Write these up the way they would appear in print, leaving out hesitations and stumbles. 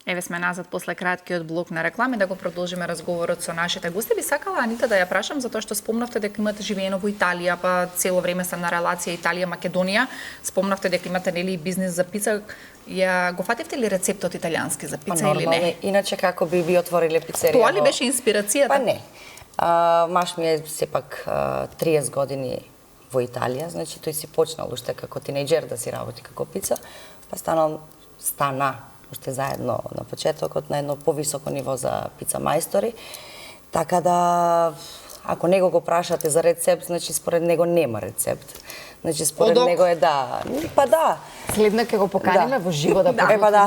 Еве сме назад после краткиот блок на реклами да го продолжиме разговорот со нашите гости. Би сакала, Анита, да ја прашам, затоа што спомнавте дека имате живеено во Италија, па цело време сте на релација Италија-Македонија. Спомнавте дека имате нели бизнис за пица. Ја го фативте ли рецептот италијански за пица или не? Иначе како би отвориле пицерија? Тоа ли беше инспирацијата? Па не. Маш ми е сепак 30 години во Италија, значи тој си почнал уште како тинејџер да си работи како пица, па стана уште заедно на почетокот на едно повисоко ниво за пица мајстори. Така да, ако него го прашате за рецепт, значи според него нема рецепт. Значи според него е да. Па да. Следно ќе го поканиме во живо да па да.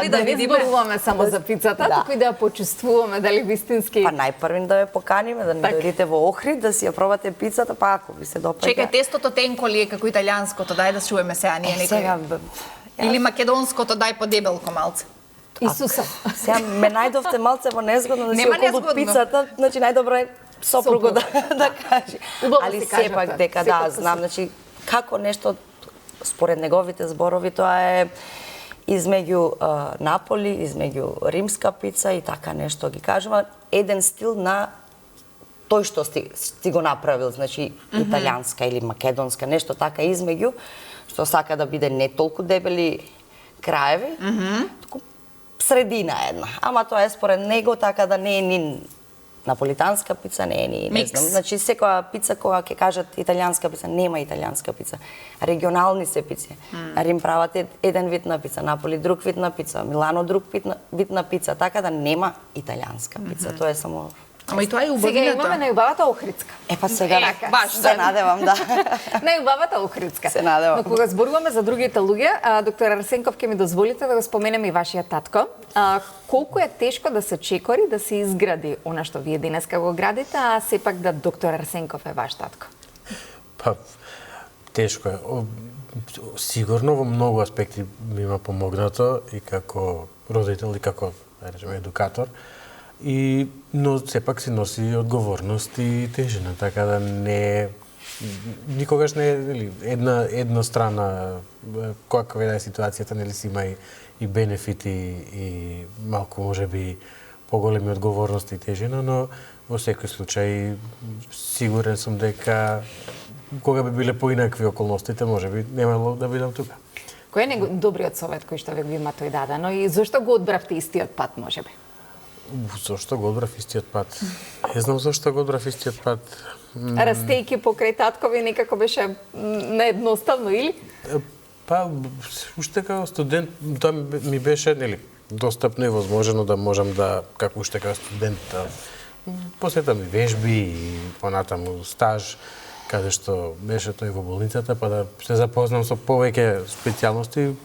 Да видиме зборуваме само за пицата, туку и да ја почувствуваме дали вистински. Па најпрвин да ве поканиме, да не дојдете во Охрид, да си ја пробате пицата, па ако ви се допаѓа. Чекај, тестото тенко ли е како италијанското? Дај да чуеме сега ние некој. Сега или македонското, дај подебелко малце. Исуса. Сега ме најдовте малце во незгодно да си околу пицата, значи најдобро е сопруго да каже. Али сепак дека да, знам, значи како нешто според неговите зборови тоа е измеѓу Наполи, измеѓу римска пица и така нешто ги кажува, еден стил на тој што ти го направил, значи италијанска или македонска, нешто така измеѓу, што сака да биде не толку дебели краеви, туку средина една. Ама тоа е според него така да не е ни наполитанска пица, не е ни, не знам. Значи секоја пица кога ќе кажат италијанска пица, нема италијанска пица. Регионални се пици. Рим прават еден вид на пица, Наполи друг вид на пица, Милано друг вид на пица, така да нема италијанска пица. Тоа е само. Ама и тоа е убавината. Сега имаме најубавата охридска. Па сега баш се надевам, да. Најубавата охридска. Се надевам. Но кога зборуваме за другите луѓе, доктор Арсенков, ќе ми дозволите да го споменем и вашиот татко. Колку е тешко да се чекори, да се изгради она што вие денеска го градите, а сепак да доктор Арсенков е ваш татко? Па тешко е. Сигурно во многу аспекти ми има помогнато и како родител и како, да речеме, едукатор. Но сепак си носи одговорност и тежина, така да не никогаш не е една страна каква е ситуацијата, нели си има и бенефити и малку можеби поголеми одговорности и тежина, но во секој случај сигурен сум дека кога би биле поинакви околностите, можеби немало да бидам тука. Кој е добриот совет кој што ви го има тој дадено и зошто го одбравте истиот пат, можеби? Зошто го одбрав истиот пат? Не знам зошто го одбрав истиот пат. Растејќи покрај таткови некако беше неедноставно, или? Па, уште како студент, тоа ми беше, нели, достапно и возможно да можам да, како уште како студент, посетам и вежби и понатаму стаж, каде што беше тој во болницата, па да се запознам со повеќе специјалности.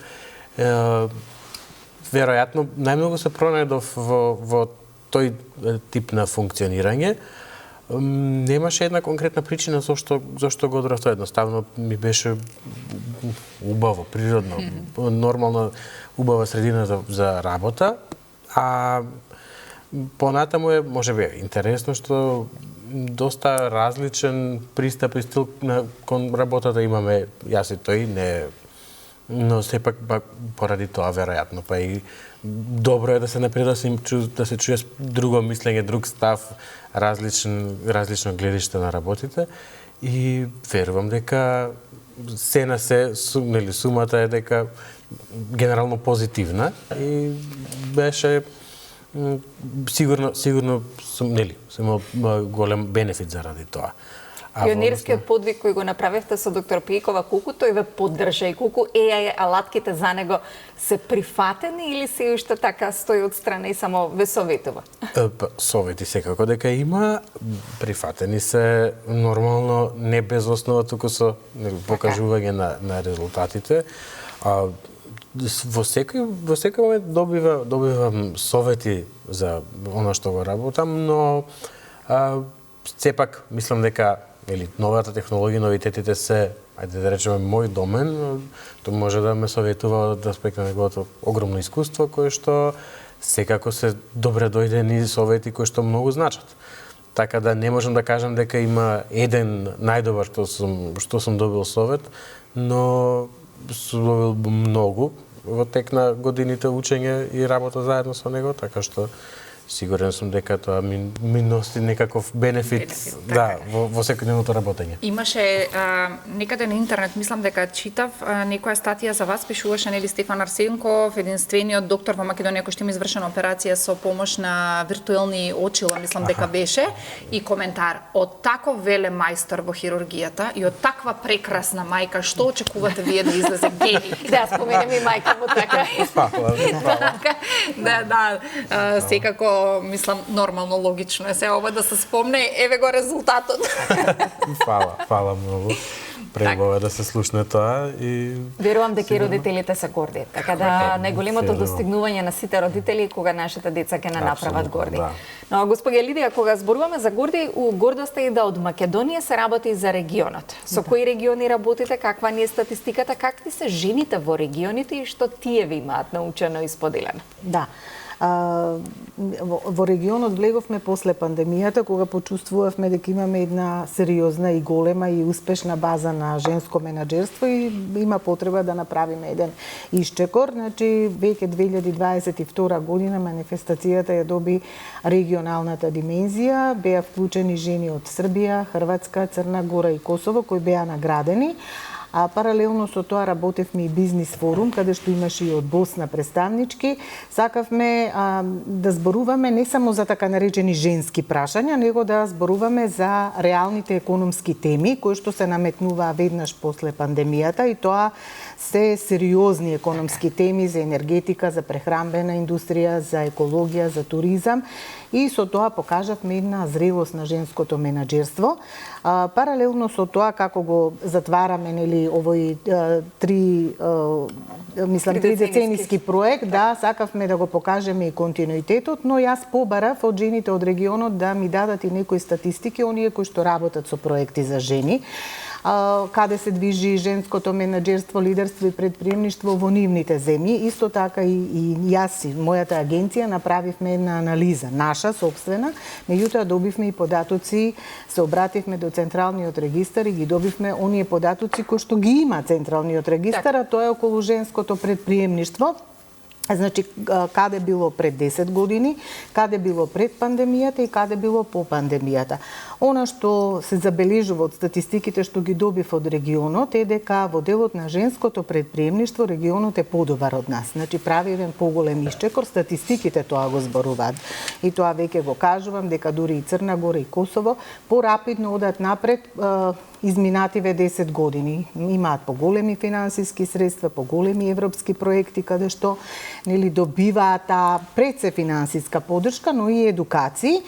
Веројатно, најмногу се пронајдов во тој тип на функционирање. Немаше една конкретна причина зашто го одбрав тоа. Едноставно ми беше убаво, природно, нормална, убава средина за работа, а понатаму е, можеби, интересно што доста различен пристап и стил кон работата имаме јас и тој, не, но сепак поради тоа веројатно, па и добро е да се напреда да се чуе друго мислење, друг став, различно гледиште на работите и верувам дека се на се, нели, сумата е дека генерално позитивна и беше сигурно сум, нели, сум голем бенефит заради тоа. Пионерскиот подвиг кој го направивте со доктор Пејкова, колку тој ве поддржа и колку алатките за него се прифатени или се уште така стои отстрана и само ве советува? Совети секако дека има, прифатени се нормално, не без основа, туку со покажување на резултатите. Во секој момент добивам совети за она што го работам, но сепак мислам дека новата технологија, новитетите се, ајде да речеме, мој домен, тоа може да ме советува од аспект на неговото огромно искуство, кое што секако се добре дојдени совети кои што многу значат. Така да не можам да кажам дека има еден најдобар што сум добил совет, но сум добил многу во тек на годините учење и работа заедно со него, така што сигурен сум дека тоа ми носи некаков бенефит, да, во секојдневното работење. Имаше некаде на интернет, мислам дека читав некоја статија за вас, пишуваше нели Стефан Арсенков, единствениот доктор во Македонија кој што има извршена операција со помош на виртуелни очила, мислам дека беше, и коментар: од таков велем мајстор во хирургијата и од таква прекрасна мајка, што очекувате вие да излезе гени? Да, споменам и мајка му така. Да, секако мислам нормално, логично е се ова да се спомне, еве го резултатот. Фала многу. Пребава да се слушне тоа и верувам дека и родителите се горди. Така да најголемото достигнување на сите родители кога нашите деца ќе не направат горди. Да. Но господја Лидија, кога зборуваме за горди, гордоста е да од Македонија се работи за регионот. Со кои региони работите, каква ни е статистиката, какви се жените во регионите и што тие ви имаат научено и споделено? Да. Во регионот влеговме после пандемијата, кога почувствувавме дека имаме една сериозна и голема и успешна база на женско менаџерство и има потреба да направиме еден исчекор. Значи, веќе 2022 година манифестацијата ја доби регионалната димензија, беа вклучени жени од Србија, Хрватска, Црна Гора и Косово кои беа наградени. А паралелно со тоа работевме и бизнис форум, каде што имаше и од Босна представнички. Сакавме да зборуваме не само за така наречени женски прашања, него да зборуваме за реалните економски теми кои што се наметнуваа веднаш после пандемијата, и тоа се сериозни економски теми за енергетика, за прехранбена индустрија, за екологија, за туризам, и со тоа покажавме една зрелост на женското менаџерство. Паралелно со тоа, како го затвараме нели овој тридецениски проект, да, сакавме да го покажеме и континуитетот, но јас побарав од жените од регионот да ми дадат и некои статистики, оние кои што работат со проекти за жени, каде се движи женското менаџерство, лидерство и предприемништво во нивните земји. Исто така и јас и мојата агенција направивме една анализа, наша собствена, меѓутоа добивме и податоци, се обративме до Централниот регистар и ги добивме оние податоци кои што ги има Централниот регистар, а тоа е околу женското предприемништво. Значи, каде било пред 10 години, каде било пред пандемијата и каде било по пандемијата. Она што се забележува од статистиките што ги добив од регионот е дека во делот на женското предприемништво регионот е подобар од нас. Значи, прави еден поголем исчекор, статистиките тоа го зборуваат. И тоа веќе го кажувам дека дури и Црна Гора и Косово порапидно одат напред изминативе 10 години. Имаат поголеми финансиски средства, поголеми европски проекти каде што нели добиваат пред се финансиска поддршка, но и едукации.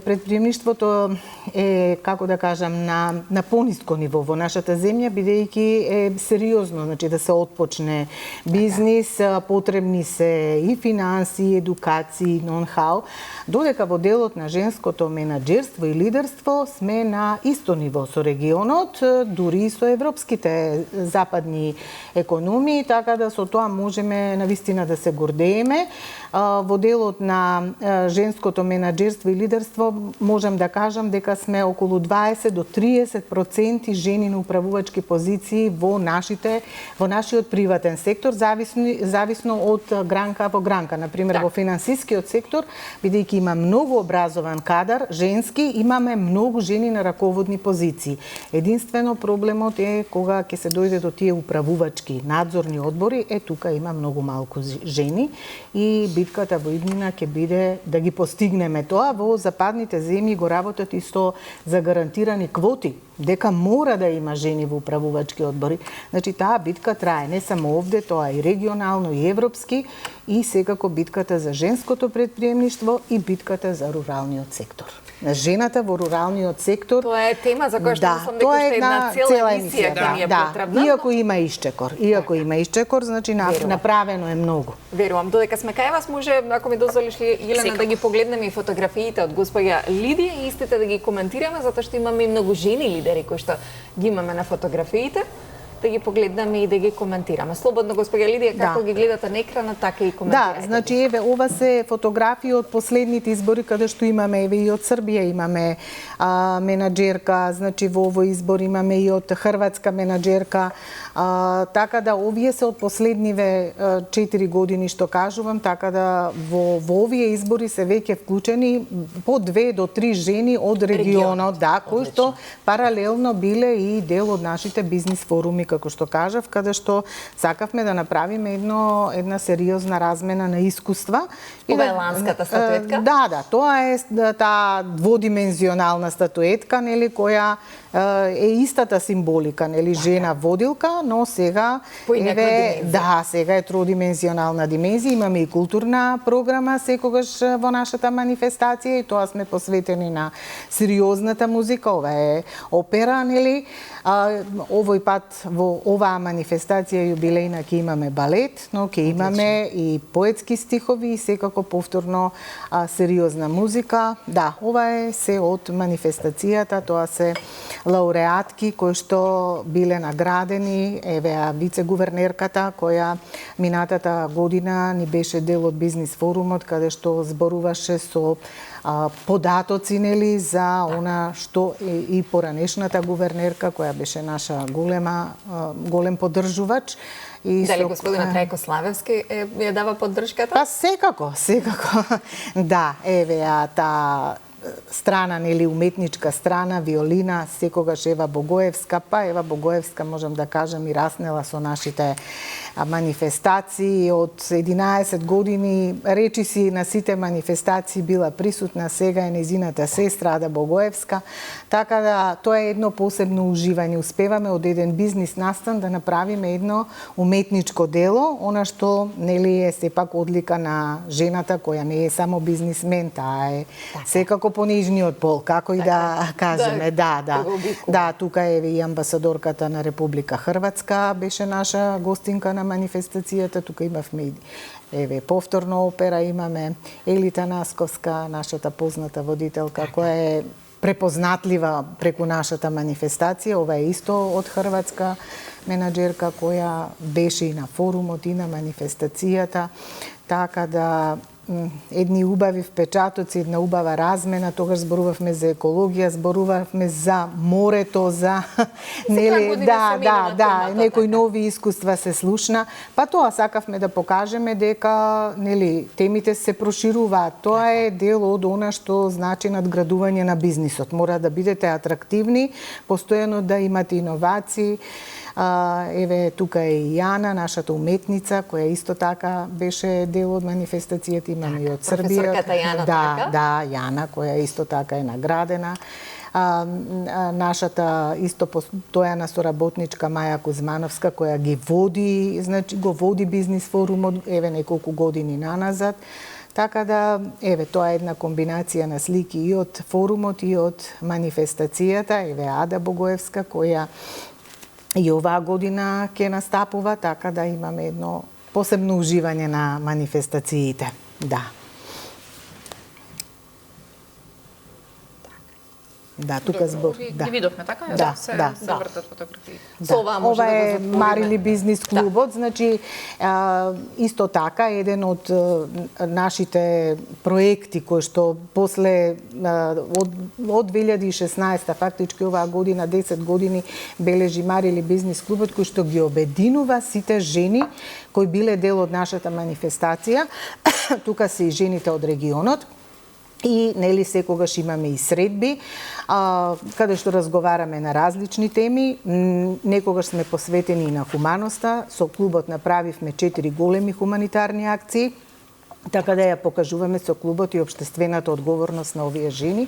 Предприемништвото е, како да кажам, на пониско ниво во нашата земја, бидејќи е сериозно, значи да се отпочне бизнис, потребни се и финанси, едукации, ноу-хау, додека во делот на женското менаџерство и лидерство сме на исто ниво со регионот, дури и со европските западни економии, така да со тоа можеме навистина да се гордееме. Во делот на женското менаџерство и лидерство можам да кажам дека сме околу 20 до 30% жени на управувачки позиции во нашиот приватен сектор, зависно од гранка во гранка. Например, во финансискиот сектор, бидејќи има многу образован кадар, женски, имаме многу жени на раководни позиции. Единствено проблемот е кога ќе се дојде до тие управувачки надзорни одбори, тука има многу малку жени и битката во иднина ќе биде да ги постигнеме тоа. Во западните земји го работат и со загарантирани квоти, дека мора да има жени во управувачки одбори. Значи, таа битка трае не само овде, тоа и регионално, и европски, и секако битката за женското предприемништво и битката за руралниот сектор. Жената во руралниот сектор. Тоа е тема за која што мислам дека уште една цела емисија ќе ни е потребна. Иако има исчекор, значи направено е многу. Верувам, додека сме кај вас, може, ако ми дозволиш, Елена, да ги погледнеме и фотографиите од господја Лидија и истите да ги коментираме, затоа што имаме и многу жени лидери кои што ги имаме на фотографиите. да ги погледнеме и да ги коментираме. Слободно, госпоѓа Лидија, како ги гледате на екранот, така и коментирате. Да, значи еве ова се фотографии од последните избори каде што имаме еве и од Србија имаме менаџерка, значи во овој избор имаме и од хрватска менаџерка, така да овие се од последниве 4 години што кажувам, така да во овие избори се веќе вклучени по 2 до 3 жени од регионот, да, кои што паралелно биле и дел од нашите бизнис форуми, како што кажав, каде што сакавме да направиме една сериозна размена на искуства. Ова е ланската статуетка? Да, тоа е таа дводимензионална статуетка, нели, која е истата символика, нели, жена водилка, но сега сега е тродимензионална димензија. Имаме и културна програма секогаш во нашата манифестација и тоа сме посветени на сериозната музика. Ова е опера, нели? Овој пат во оваа манифестација јубилејна ќе имаме балет, но ќе имаме и поетски стихови и секако повторно сериозна музика. Да, ова е се од манифестацијата, тоа се лауреатки кои што биле наградени, еве вице-гувернерката која минатата година ни беше дел од бизнис форумот каде што зборуваше со податоци, нели, за она што и поранешната гувернерка која беше наша голем поддржувач. Дали господина Трајко Славевски ја дава поддршката? Па секако. Да, еве таа страна, нели, уметничка страна, виолина, секогаш Ева Богоевска, па Ева Богоевска, можам да кажам, и раснела со нашите манифестации. Од 11 години речиси на сите манифестации била присутна, сега е незината сестра Ада Богоевска, така да тоа е едно посебно уживање. Успеваме од еден бизнис настан да направиме едно уметничко дело, она што, нели, е сепак одлика на жената која не е само бизнисмен, таа е секако понижниот пол, како и да кажеме. Да, тука е и амбасадорката на Република Хрватска, беше наша гостинка на манифестацијата. Тука имавме еве повторно опера, имаме Елита Насковска, нашата позната водителка, која е препознатлива преку нашата манифестација. Ова е исто од хрватска менаџерка која беше и на форумот и на манифестацијата, така да едни убави впечатоци, една убава размена. Тогаш зборувавме за екологија, зборувавме за морето, за нели, некои нови искуства се слушна. Па тоа сакавме да покажеме дека, нели, темите се прошируваат. Тоа е дел од она што значи надградување на бизнисот. Мора да бидете атрактивни, постојано да имате иновации. Еве тука е и Јана, нашата уметница, која исто така беше дел од манифестацијата. Имаме и од Србија. Професорката Јана, така? Да, Јана, која исто така е наградена. Нашата исто постојана соработничка Маја Кузмановска, која ги води, значи го води бизнис форумот еве неколку години наназад. Така да, еве, тоа е една комбинација на слики и од форумот и од манифестацијата. Еве Ада Богоевска, која и оваа година ќе настапува, така да имаме едно посебно уживање на манифестациите. Да. Да, тука збор. Ги видовме, така? Да, се вртат фотографии. Ова е Марили бизнис клубот, значи исто така еден од нашите проекти кои што после од 2016 фактички оваа година 10 години бележи Марили бизнис клубот кој што ги обединува сите жени кои биле дел од нашата манифестација. Тука се и жените од регионот. И нели секогаш имаме и средби, каде што разговараме на различни теми. Некогаш сме посветени и на хуманоста. Со клубот направивме 4 големи хуманитарни акции, така да ја покажуваме со клубот и општествената одговорност на овие жени.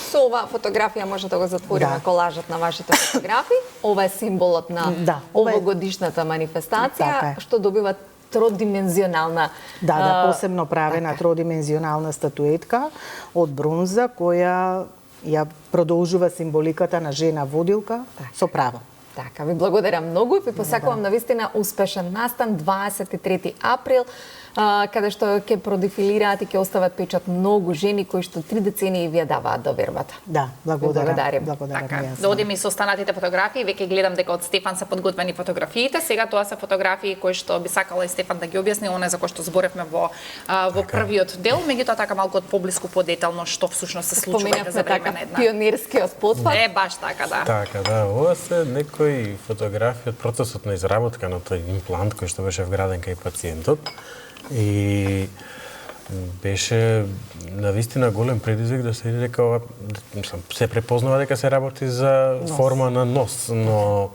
Со оваа фотографија може да го затвориме колажот на вашите фотографии. Ова е символот на овогодишната манифестација, што добива тродимензионална. Посебно правена тродимензионална статуетка од бронза која ја продолжува символиката на жена водилка со право. Така, ви благодарам многу и ви посакувам навистина успешен настан 23 април каде што ќе продефилираат и ќе остават печат многу жени кои што 3 децении ви ја даваат довербата. Да, благодарам. Така, да одиме и со останатите фотографии, веќе гледам дека од Стефан се подготвени фотографиите. Сега тоа се фотографии кои што би сакала и Стефан да ги објасни, оне за кој што зборевме во првиот дел, меѓутоа така малку од поблиску подетално што всушност се случува за време на една. Пионерскиот потпад. Баш така, да. Така, да, ова се некои фотографии од процесот на изработка на тој имплант кој што беше вграден кај пациентот. И беше навистина голем предизвик да се види дека ова се препознава дека се работи за форма на нос, но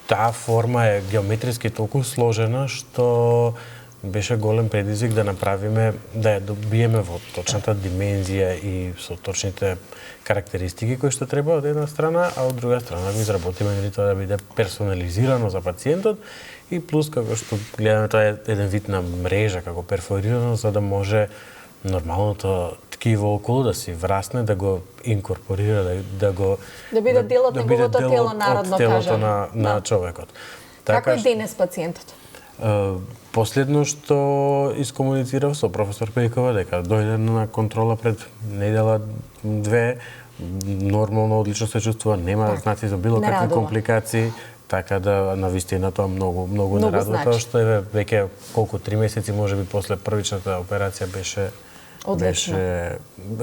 таа форма е геометриски толку сложена што беше голем предизвик да направиме, да ја добиеме во точната димензија и со точните карактеристики кои што треба од една страна, а од друга страна го изработиме нели тоа да биде персонализирано за пациентот и плюс како што гледаме тоа е еден вид на мрежа како перфорирано за да може нормалното ткиво околу да си врасне, да го инкорпорира, да биде дел од неговото тело, народно кажано, на човекот. Како е денес пациентот? Последно што искомуницирав со професор Пејкова дека дојде на контрола пред недела 2, нормално одлично се чувствува, нема знаци за било какви компликации, така да навистина тоа многу нарадува, тоа што е веќе колку 3 месеци можеби после првичната операција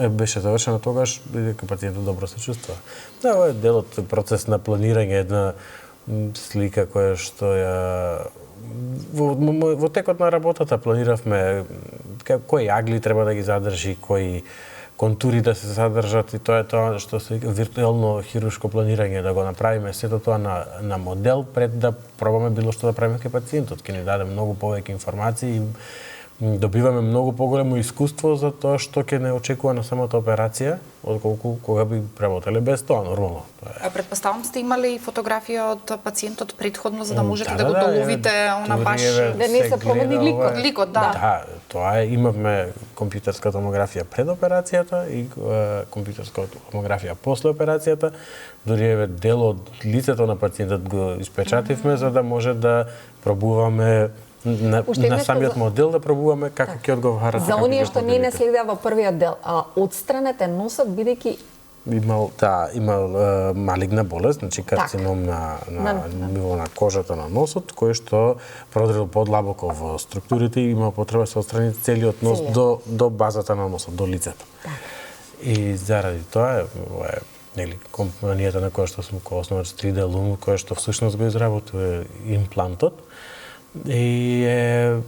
беше завршена тогаш дека пациентот добро се чувствува. Да, ова е дел од процес на планирање, една слика која што ја во текот на работата планиравме кои агли треба да ги задржи, кои контури да се задржат и тоа е тоа што се виртуелно хируршко планирање, да го направиме сето тоа на модел пред да пробаме било што да правиме кај пациентот. Ќе ни даде многу повеќе информации и добиваме многу поголемо искуство за тоа што ќе не очекува на самата операција, отколку кога би работеле без тоа нормално. Претпоставам сте имали фотографија од пациентот претходно за да можете да го доловите она баш да не се промени ликот, да. Да, тоа е, имавме компјутерска томографија пред операцијата и компјутерска томографија после операцијата. Дури еве дел од лицето на пациентот го испечативме за да може да пробуваме на самиот модел да пробуваме како ќе одговарат. За оние што не следеа во првиот дел, отстранете носот бидејќи имал малигна болест, значи карцином на ниво на кожата на носот, кој што продрил подлабоко во структурите и има потреба да се отстрани целиот нос до базата на носот, до лицето. И заради тоа нели компанијата на која што сум коосновач 3D Loom, која што всушност го изработува имплантот, и е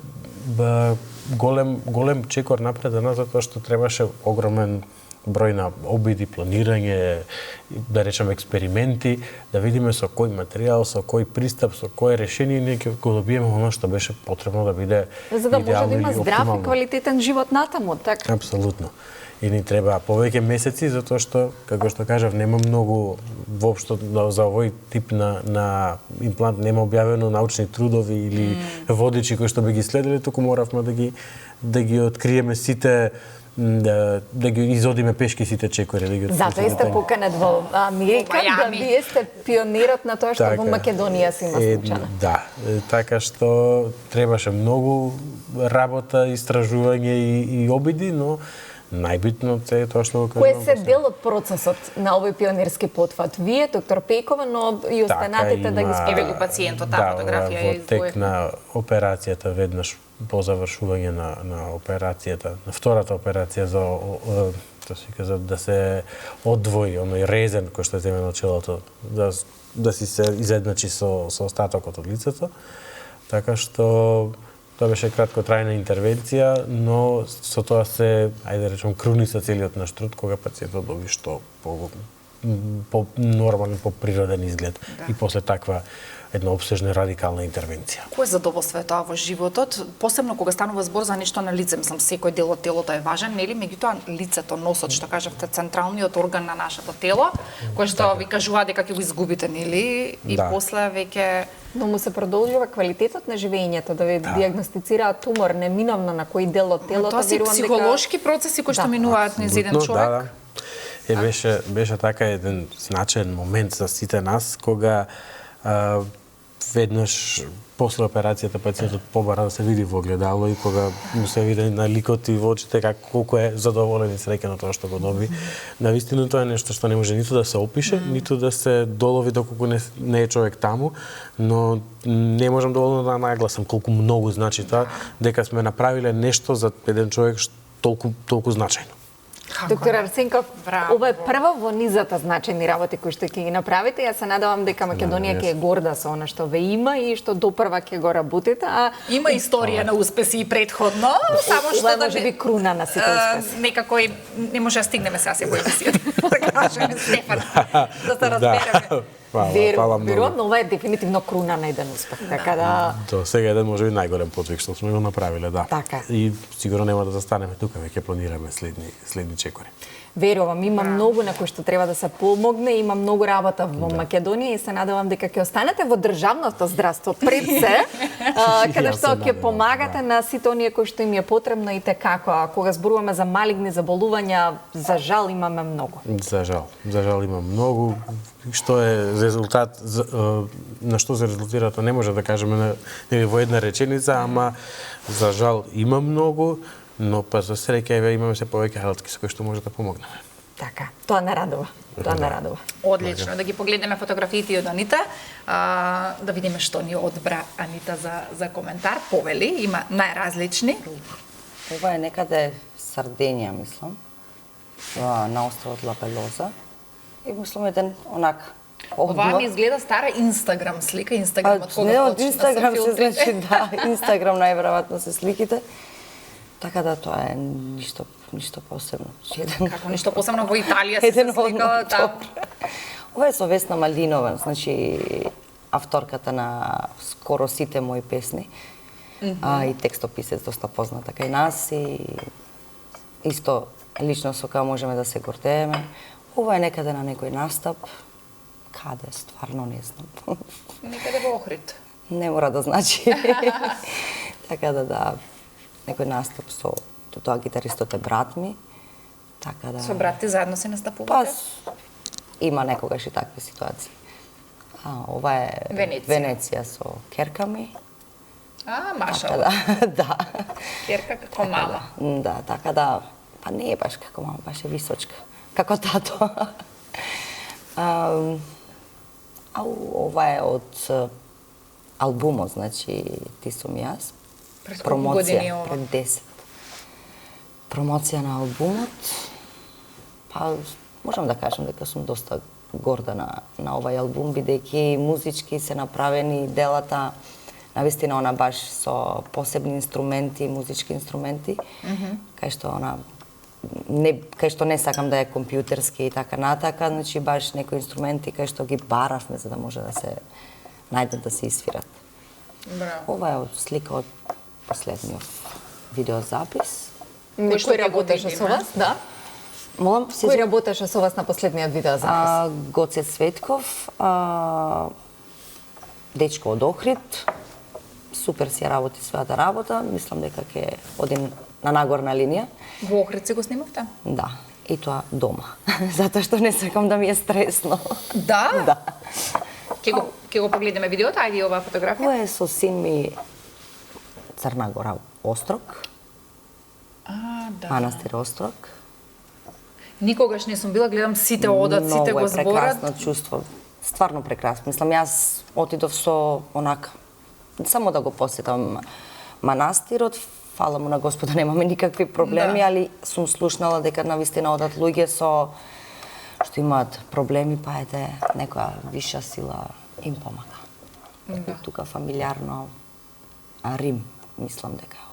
голем чекор напред за нас затоа што требаше огромен број на обиди, планирање, да речеме експерименти, да видиме со кој материјал, со кој пристап, со кое решение ние ќе го добиеме оно што беше потребно да биде за да може да има здрав и квалитетен живот натаму, така? Апсолутно. И ни треба повеќе месеци затоа што, како што кажав, нема многу воопшто за овој тип на имплант нема објавено научни трудови или водичи кои што би ги следеле, туку моравме да ги откриеме сите да ги изодиме пешки сите чекори, да ги затоа сте поканет во Америка, да вие сте пионерот на тоа што во Македонија се има случано. Да, така што требаше многу работа, истражување и обиди, но најбитно е тоа што го кажам. Кој се дел од процесот на овој пионерски потфат? Вие, доктор Пејкова, но и останатите да ги спевели пациентот, таа фотографија е во тек на операцијата веднаш по завршување на операцијата, на втората операција за да се одвои оној резен кој што е земен од челото, да си се изедначи со остатокот од лицето. Така што тоа беше краткотрајна интервенција, но со тоа се, ајде речем, круница целиот наш труд кога пациентот доби што по нормален, по природен изглед и после таква една обсежна радикална интервенција. Кој задоволство е тоа во животот, посебно кога станува збор за нешто на лице, мислам секој дел од телото е важен, нели, меѓутоа лицето, носот, што кажавте, централниот орган на нашето тело, кој што ви кажува дека ќе го изгубите, нели, и после веќе но му се продолжува квалитетот на живењето, да ви диагностицираат тумор неминовно на кој дел од телото, тоа се психолошки процеси кои што минуваат низ еден човек. Беше така еден значаен момент за сите нас кога веднаш после операцијата пациентот побара да се види во огледало и кога му се види на ликот и во очите колку е задоволен и среќен од тоа што го доби. Навистина тоа е нешто што не може ниту да се опише, ниту да се долови доколку не е човек таму, но не можам доволно да нагласам колку многу значи тоа дека сме направиле нешто за еден човек толку значајно. Доктор Арсенков, ова е прва во низата значајни работи кои што ќе ги направите. Јас се надевам дека Македонија ќе е горда со она што ве има и што допрва ќе го работите. Има историја на успеси и предходно, само што да може би круна на сите успеси. Некако не може да стигнеме сега се во емисијата. Да кажеме, Стефан, да се разбереме. Верувам, но ова е дефинитивно круна на еден успех, така да... До сега еден можеби најголем подвиг што сме го направиле, да. Така. И сигурно нема да застанеме тука, веќе планираме следни чекори. Верувам, има многу на кои што треба да се помогне, има многу работа во Македонија и се надевам дека ќе останете во државното здравство пред се, каде што ќе помагате на сите оние кои што им е потребно и како. А кога зборуваме за малигни заболувања, за жал имаме многу. За жал има многу. Што е резултат, на што се резултира, тоа не може да кажеме во една реченица, ама за жал има многу, но па за среќа имаме се повеќе алатки со кои што може да помогнеме. Така, тоа не радува. Тоа не радува. Одлично, да ги погледнеме фотографиите од Анита, да видиме што ни одбра Анита за коментар. Повели, има најразлични. Ова е некаде Сарденија, мислам, на островот Лапелоза. И мислам еден онак Ова ми изгледа стара Инстаграм слика, Инстаграм од кога не, од почна Инстаграм се се значи, да, Инстаграм најверојатно се сликите. Така да тоа е ништо посебно. Како ништо посебно во Италија се сликала таму. Ова е со Весна Малинова, значи авторката на скоро сите мои песни. И текстописец доста позната кај нас и исто лично со кога можеме да се гордееме. Ова е некаде на некој настап. Каде, стварно не знам. Некаде во Охрид. Не мора да значи. Така да, некој настап со тоа гитаристот е брат ми. Така да. Со брат ти заедно се настапувате? Има некогаш и такви ситуации. Ова е Венеција со керка ми. Машала. Да. Керка како мала. Да, така да, па не е баш како мала, баш е височка. Како тато. Ова е од албумот, значи Ти сум јас. Пред колку години ова? Пред 10. Промоција на албумот. Па можам да кажам дека сум доста горда на овај албум, бидејќи музички се направени делата навистина она баш со посебни инструменти, музички инструменти, кај што не сакам да е компјутерски и така натака, значи баш некои инструменти кај што ги баравме за да може да се најдат да се исвират. Ова е од слика од последниот видеозапис. Кој работеше со вас, да? Молам, кој работеше со вас на последниот видеозапис? Гоце Светков, дечко од Охрид. Супер си ја работи својата работа, мислам дека ќе оди на нагорна линија. Во Охрид си го снимавте? Да, и тоа дома, затоа што не сакам да ми е стресно. Да? Да. Ќе го погледнеме видеото, ајде оваа фотографија. Ова е со син ми Црна Гора, Острог. Да. Манастир Острог. Никогаш не сум била, гледам сите одат, сите го зборат. Многу е прекрасно чувство, стварно прекрасно. Мислам, јас отидов со онака, само да го посетам манастирот, фала му на Господа, немаме никакви проблеми, али сум слушнала дека навистина одат луѓе што имаат проблеми, па ете некоја виша сила им помага. Тука фамилиарно, Рим, мислам дека е ова.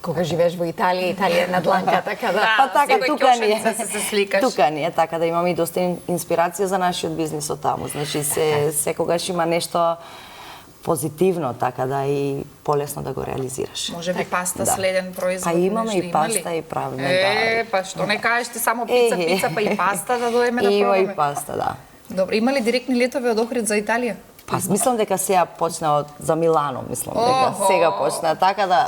Кога живееш во Италија, Италија е на дланка, така да. Па така, тука ни е. се сликаш. Тука ни е, така да имаме и доста инспирација за нашиот бизнис од таму. Значи, секогаш има нешто позитивно, така да и полесно да го реализираш. Може би паста следен производ. Па имаме и паста и правиме, па што не кажеш ти само пица, па и паста да доеме да пробаме. Има и паста, да. Добро, има ли директни летови од Охрид за Италија? Па мислам дека сега почна за Милано, мислам дека сега почна, така да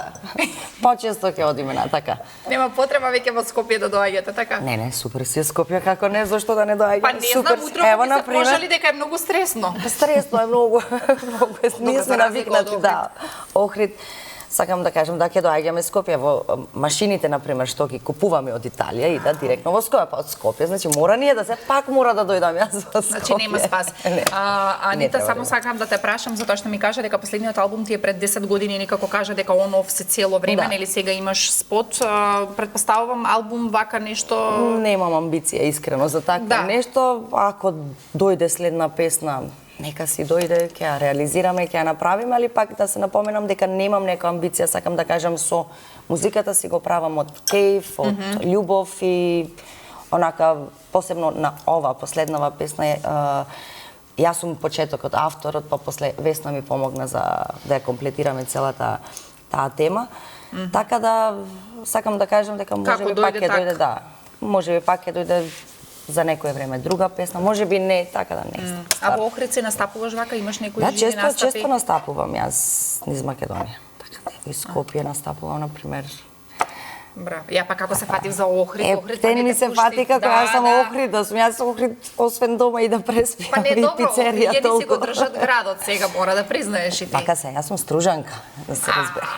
почесто ќе одиме на така. Нема потреба веќе во Скопје да доаѓате, така? Не, супер си е Скопје, како не, зашто да не доаѓаме? Па не знам, утре ми се пожали дека е многу стресно. Стресно е многу, ние сме навикнати, да. Охрид. Сакам да кажам да ќе доаѓаме Скопје во машините на пример што ги купуваме од Италија и да директно во Скопје, па од Скопје, значи мора ние да се пак мора да дојдам јас во Скопје. Значи нема спас. Анита, само сакам да те прашам затоа што ми кажа дека последниот албум ти е пред 10 години, никако кажа дека он оф се цело време, нели сега имаш спот, претпоставувам албум вака нешто. Немам амбиција искрено за такво нешто, ако дојде следна песна нека си дојде, ќе ја реализираме, ќе ја направиме, али пак да се напоменам дека немам нека амбиција, сакам да кажам со музиката си го правам од кејф, од љубов и онака посебно на ова последнава песна јас сум почетокот, авторот, па после Весна ми помогна за да ја комплетираме целата таа тема. Така да сакам да кажам дека можеби пак ќе дојде, да. Можеби пак ќе дојде за некое време друга песна, можеби не, така да не знам. А во Охрид се настапуваш вака, имаш некои живи настапи? Да, често настапувам јас низ Македонија. Така да, и Скопје настапувам, например. Браво. Ја па како се фатив за Охрид? Охрид те ми се фати како јас сам Охрид, да сум јас Охрид освен дома и да преспиам па не, и пицерија толку. Па не, си го држат градот сега, мора да признаеш и ти. Така се, јас сум стружанка, да се разбере.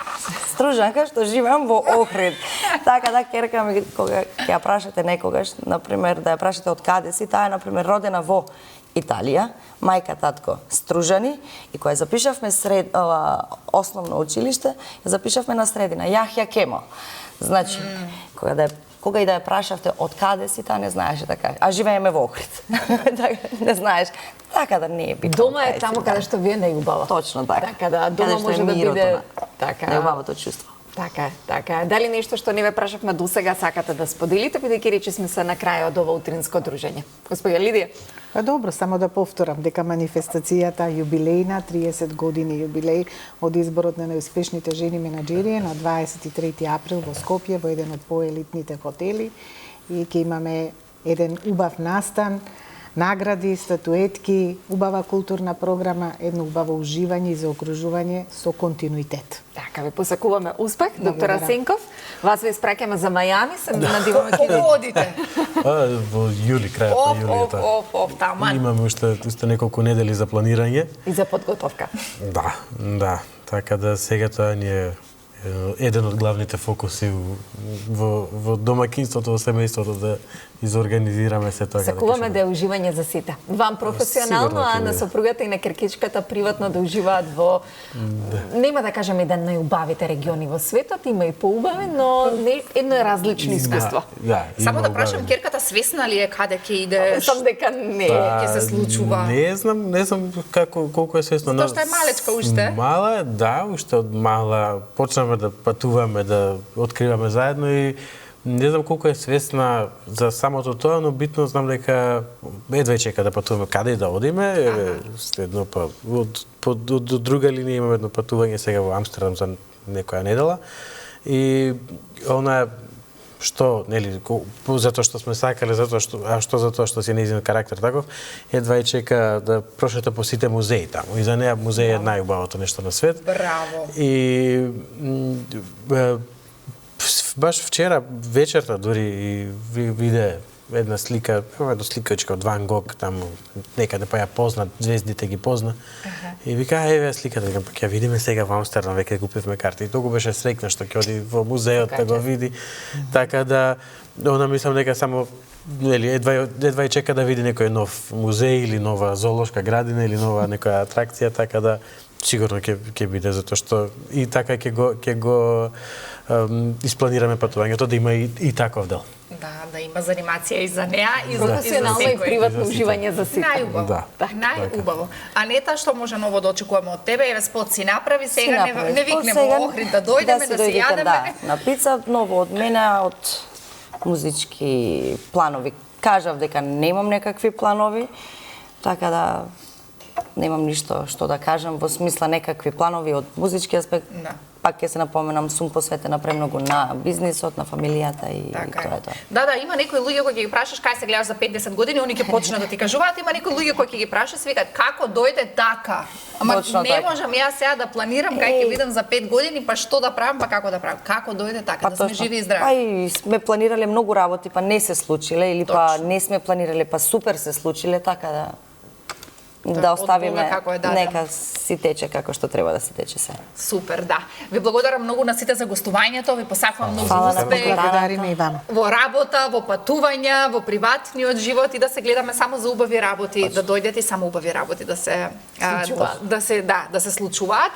Стружанка што живеам во Охрид. Така да, керка ми, кога ќе ја прашате некогаш, например, да ја прашате од каде си, таа е, например, родена во Италија, мајка, татко Стружани, и кога запишавме основно училиште, ја запишавме на средина, Јахја Кемал. Значи, кога и да ја прашавте од каде си, таа не знаеше така. А живееме во Охрид. Не знаеш. Така да не е битно. Дома е таму каде што ви е најубаво. Точно така. Така да дома може да биде така. Најубавото чувство. Така, така. Дали нешто што не ве прашавме досега сакате да споделите, бидејќи рече сме се на крај од ова утринско дружење? Господја Лидија. Па добро, само да повторам дека манифестацијата јубилејна 30 години јубилеј од изборот на најуспешните жени менаџери на 23 април во Скопје во еден од поелитните хотели и ќе имаме еден убав настан, награди, статуетки, убава културна програма, едно убаво уживање и заокружување со континуитет. Така, ви посакуваме успех, доктор Арсенков. Вас ви испраќаме за Мајами, се надиваме ќе Кога одите? Во јули, крајот на јули. Таман. Имаме уште неколку недели за планирање. И за подготовка. Да. Така да сега тоа ни е еден од главните фокуси во домаќинството, во семејството, да изорганизираме се тоа. Сакуваме да е уживање за сите. Вам професионално, а на сопругата и на керкичката приватно да уживаат во нема да кажам еден најубавите региони во светот, има и поубави, но не едно различно искуство. Само да прашам, керката свесна ли е каде ќе иде? Сам дека не ќе се случува. Не знам колку е свесно. Тоа што е малечка уште? Мала е, да, уште од мала почнаме да патуваме, да откриваме заедно и не знам колку е свесна за самото тоа, но битно знам дека едва чека да патуваме каде и да одиме. Следно па од друга линија имаме едно патување сега во Амстердам за некоја недела. И она што, нели, затоа што сме сакале, затоа што си нејзин карактер таков, едва и чека да прошета по сите музеи таму. И за неа музеј е најубавото нешто на свет. Браво. И баш вчера вечерта дури виде една слика, едно сликачка од Ван Гог таму некаде, па ја позна, звездите ги позна. И вика, еве сликата, па ќе видиме сега во Амстердам, веќе купивме карти. И толку беше среќна што ќе оди во музеот да го види. Така да, она мислам дека само нели едва и чека да види некој нов музеј или нова зоолошка градина или нова некоја атракција, така да сигурно ќе биде, затоа што и така ќе го испланираме патувањето, да има и таков дел. Да има занимација и за неа и за професионално и приватно уживање за сите. Најубаво. Најубаво. Анета, што може ново да очекуваме од тебе? Еве спот си направи, сега не викнеме во Охрид да дојдеме да си јадеме. На пица, ново од мене, од музички планови. Кажав дека немам некакви планови, така да немам ништо што да кажам во смисла некакви планови од музички аспект. пак ќе се напоменам, сум посветена премногу на бизнисот, на фамилијата и тоа е тоа. Да, има некои луѓе кои ги прашаш кај се гледаш за 5-10 години, они ќе почнат да ти кажуваат, има некои луѓе кои ќе ги прашаш и викаат како дојде така. Ама Точно не така. можам јас сега да планирам кај ќе бидам за 5 години, па што да правам, па како да правам. Како дојде така, да сме точно. живи и здрави. Па и сме планирале многу работи, па не се случиле, или па не сме планирале, па супер се случиле, така да оставиме, како е, нека си тече како што треба да си тече се. Супер, да. Ви благодарам многу на сите за гостувањето, ви посакувам многу Фала на успех Благодариме и вам. во работа, во патувања, во приватниот живот и да се гледаме само за убави работи, да дојдете и само убави работи да се случуваат.